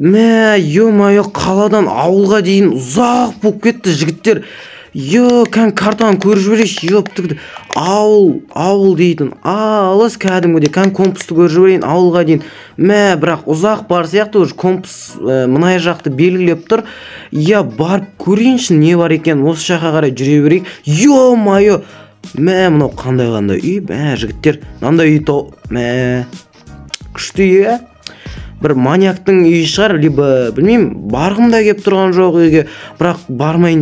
Мә, ё-моё, қаладан ауылға дейін ұзақ болып кетті жігіттер. Картаны көріп жіберейінші, ёптықты. Ауыл дейтін. Алыс кәдімгідей, компасты көріп жіберейін ауылға дейін. Мә, бірақ ұзақ бар сияқты, компас мынай жақты белгілеп тұр. Барып көрейінші, не бар екен, осы жаққа қарай жүре берейік. Ё-моё, мә, мынау қандай үй, мә, жігіттер, мынандай үй мә, күшті бір маньяктың үйі шығар, либо білмеймін, барғым да келіп тұрған жоқ үйге, бірақ бармай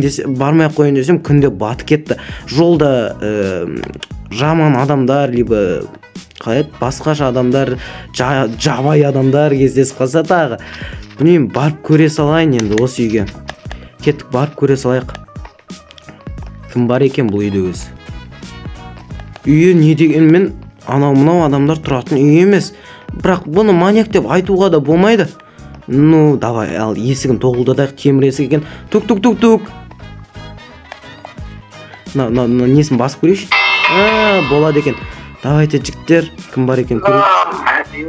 қойын десем, күнде батып кетті. Жолда жаман адамдар, либо басқаша адамдар, жабай адамдар кездесіп қалса тағы. Білмеймін, барып көре салайын енді осы үйге. Кеттік, барып көре салайық. Кім бар екен бұл үйде өзі? Үйі не дегенмен, анау-мынау адамдар тұратын үй емес. Бірақ бұны маньяк деп айтуға да болмайды. Давай, ал есігін тоғылдадайық, темір есік екен. Тук. Несін басып көрейші? Болады екен. Давайте, жігіттер, кім бар екен көрейші?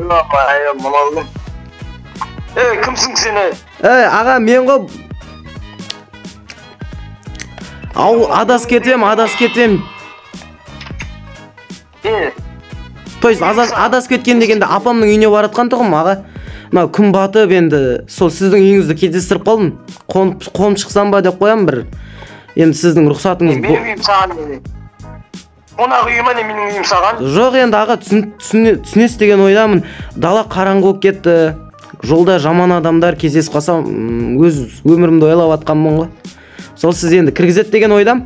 Кімсің сені? Аға, мен ғой. Адас кетем. То есть адас кеткен дегенде апамның үйіне баратқан тұғым, аға. Күн батып енді сол сіздің үйіңізді кездестіріп қалдым. Қом шықсам ба деп қоям бір. Енді сіздің рұқсатыңыз бұл. Менің үйім саған деді. Қонақ үйіме не менің үйім саған? Жоқ, енді аға, түсінесіз деген ойдамын. Дала қараңғы болып кетті. Жолда жаман адамдар кездесіп қалсам, өз өмірімді ойлап атқанмын ғой. Сол сіз енді кіргізет деген ойдам.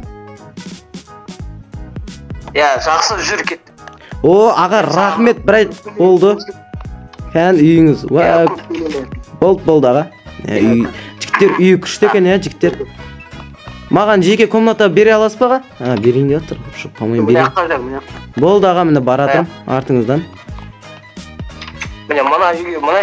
Жақсы жүр кет. Аға, рахмет, бір болды. Кән үйіңіз. Болды, аға. Жігіттер, үйі күшті екен, жігіттер. Маған жеке комната бере аласыз ба, аға? Берейін деп отыр. По-моему, берейін. Болды, аға, міне баратым артыңыздан. Міне, мына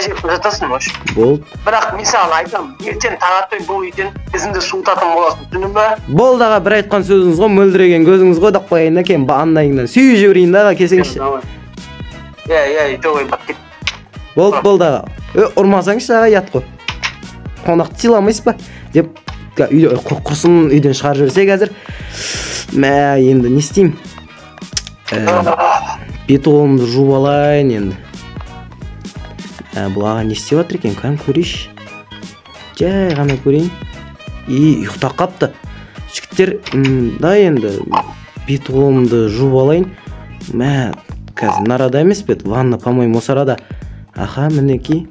жерге жатасың, ош. Болды. Бірақ мен саған айтам, ертең таң атпай бұл үйден ізіңді суытатын боласың, түсіндің бе? Болды, аға, бір айтқан сөзіңіз ғой, мөлдіреген көзіңіз ғой деп қояйын да, кейін аннайыңнан сүйіп жіберейін да, аға, кесеңізші. Жоқ, бат кет. Болды, аға. Ұрмасаңызшы, аға, ят қой. Қонақты сыйламайсыз ба? Деп, құрсын үйден шығарып жіберсек әзір. Мә, енді не істеймін? Бет қолымды жуып алайын енді. Бұл аға не істеп жатыр екен, кән көрейші. Жай ғана көрейін. Ұйықтап қапты. Жігіттер, енді бет қолымды жуып алайын. Мә, қазір нарада емес бет, ванна, по-моему, осы арада. Аха, мінекей.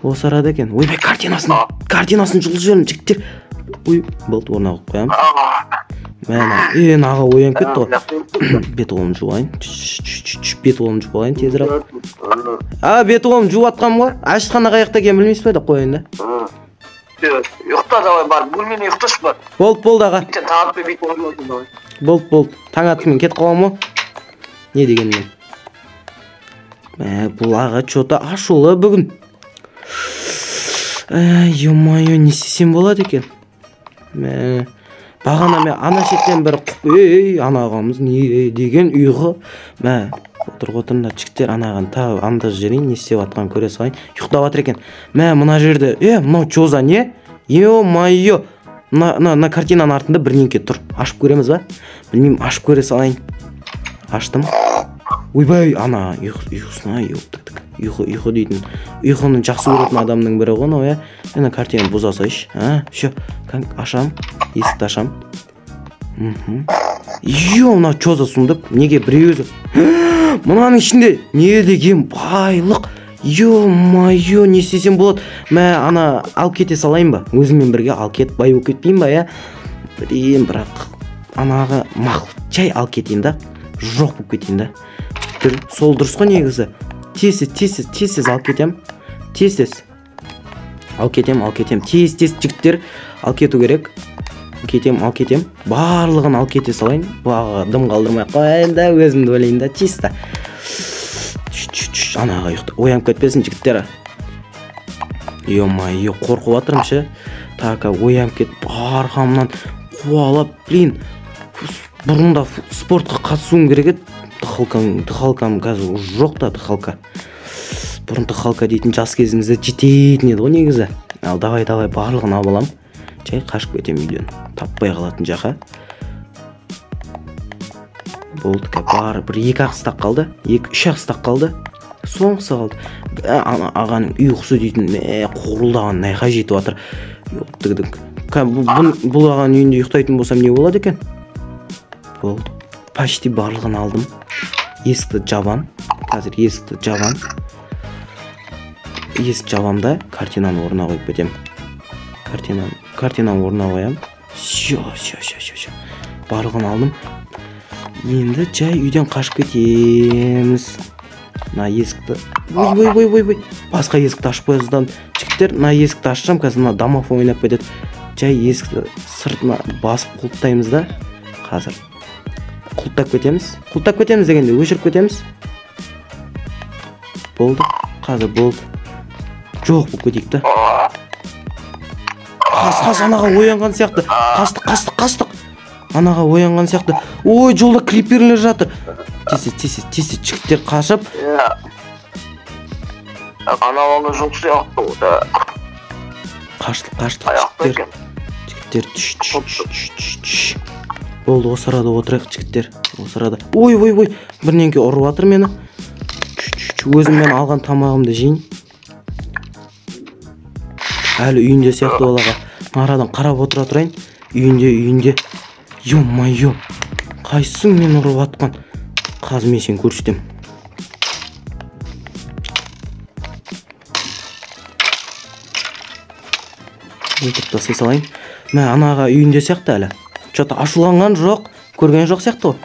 Осы арада екен. Ойбай, картинасын жұлып жіберін, жігіттер. Болды, орнына қойып қоямыз. Мәні, аға оянып кетті ғой. Бет қолымды жуайын. Бет қолымды жуып алайын, тезірек. Бет қолымды жуып атқам ғой. Ашытқанда қаяқта екен білмейсіз бе деп қояйын да. Ұйықта давай бар, бөлмені ұйықташ бар. Болды, аға. Таң атпай бет қолымды давай. Болды. Таң атымен кет қалам ғой. Не дегенмен. Бұл аға чота ашулы бүгін. Ё-моё, не істесем болады екен. Бағана мен ана шеттен бір ана ағамыз не деген үйғы. Отырғытында жігіттер анаған тағы анда жерейін, не істеп атқан көре салайын. Ұйықтап атыр екен. Мына жерде, мынау чоза не? Ё-моё, мына картинаның артында бірнеңке тұр. Ашып көреміз ба? Білмеймін, ашып көре салайын. Аштым. Ойбай, ана ұйқысына ұйқы дейтін. Ұйқыны жақсы көретін адамның бірі ғой, ана картинаны бұза салайшы. Ашам, есікті ашам. Мына чоза сұмдып, неге біреуі. Мұнаның ішінде не деген байлық. Ё-моё, не істесем болады? Ана алып кете салайын ба? Өзіммен бірге алып кет, бай болып кетпейін ба, Білейін, бірақ анаға мақұл, чай алып кетейін да. Жоқ болып кетейін да. Сол дұрыс қой негізі. Тез алып кетем. Тез. Алып кетем. Тез жігіттер алып кету керек. Кетем. Барлығын алып кете салайын. Баға дым қалдырмай қойын да, өзімді ойлайын да, чисто. Анаға ұйықты. Оянып кетпесін жігіттері. Ё-моё, қорқып атырым ше. Так, оянып кетіп, арқамнан қуалап, блин. Бұрында спортқа қатысуым керек еді. Дыхалкам қазір жоқ та, дыхалка. бұрынтық дейтін жас кезімізде жететін еді ғой негізі. Ал давай барлығын алып алам. Жай қашып кетем үйден. Таппай қалатын жақа. Болды, бар бір 2-ақ стақ қалды. 2-3-ақ стақ қалды. Соңғысы қалды. Ағаның ұйқысы дейтін қорылдаған найқа жетіп жатыр. Бұл ағаның үйінде ұйықтайтын болсам не болады екен? Болды. Почти барлығын алдым. Есікті жабам. Қазір есікті жабам. Есік жабамда картинаны орнына қойып кетем. Картинаны орнына қоям. Шо. Барлығын алдым. Енді жай үйден қашып кетеміз. На есікті. Ой. Басқа есікті ашып қойсыздан. Жігіттер, на есікті ашсам, қазір на домофон ойнап кетеді. Жай есікті сыртына басып құлттаймыз да. Қазір құлттап кетеміз дегенде өшіріп кетеміз. Болды. Қазір болды. Жоқ болып кетейік та. Анаға оянған сияқты. Қастық. Анаға оянған сияқты. Ой, жолда криперлер жатыр. Тез жігіттер қашып. Аналаны жоқ сияқты. Қаштық жігіттер. Түш. Болды, осы арада отырайық жігіттер. Осы арада. Ой. Бірнеңке ұрып жатыр мені. Өзіммен алған тамағымды жейін. Әлі үйінде сияқты олаға. Арадан қарап отыра тұрайын. Үйінде. Ё-майё. Қайсың мен ұрып атқан? Қазір мен сен көрсетем. Өтіп тастай салайын. Мен анаға үйінде сияқты әлі. Что-то ашуланған жоқ, көрген жоқ сияқты ғой.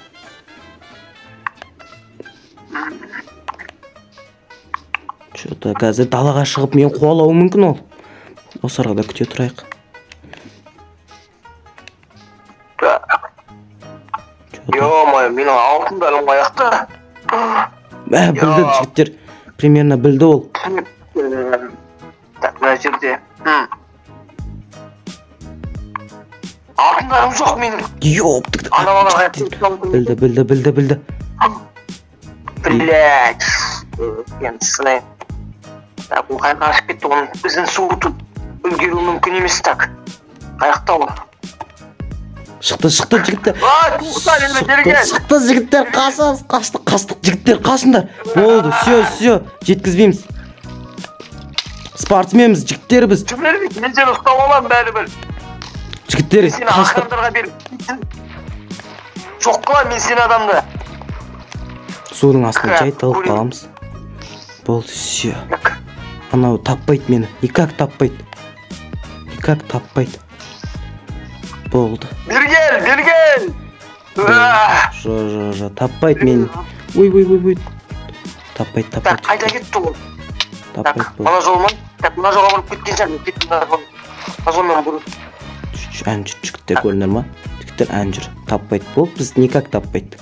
Что-то қазір далаға шығып мен қуалауы мүмкін ол. Осы арада күте тұрайық. Ё-майо, менің алтындарым қаяқта. Білді жігіттер. Примерно білді ол. Так, мына жерде. Алтындарым жоқ менің. Ёптық. Білді. Блять. Енді сынайын. Так, бұл қайқа ашып кетті, оның біздің суытып үлгеру мүмкін емес. Так, қаяқта ол. Шықты жігіттер. Шықты жігіттер, қастық жігіттер, қасындар. Болды, все, жеткізбейміз. Спортсменбіз, жігіттер біз. Жүмербек, мен сені ұстап алам бәрібір. Жігіттер, сені ақырындарға беріп. Жоқ қылам мен сені адамды. Судың астына жай талып қаламыз. Болды, все. Анау таппайды мені, никак таппайды. Болды. Бергел! Жо, таппайды мені. Ой. Таппайды. Так, қайда кетті ол? Таппайды. Мына жолмен? Так, мына жолға бұрып кеткен шығар. Мына жолмен бұрып. Ән жүр, жігіттер көрінер ма? Жігіттер ән жүр. Таппайды. Болды, біз никак таппайды.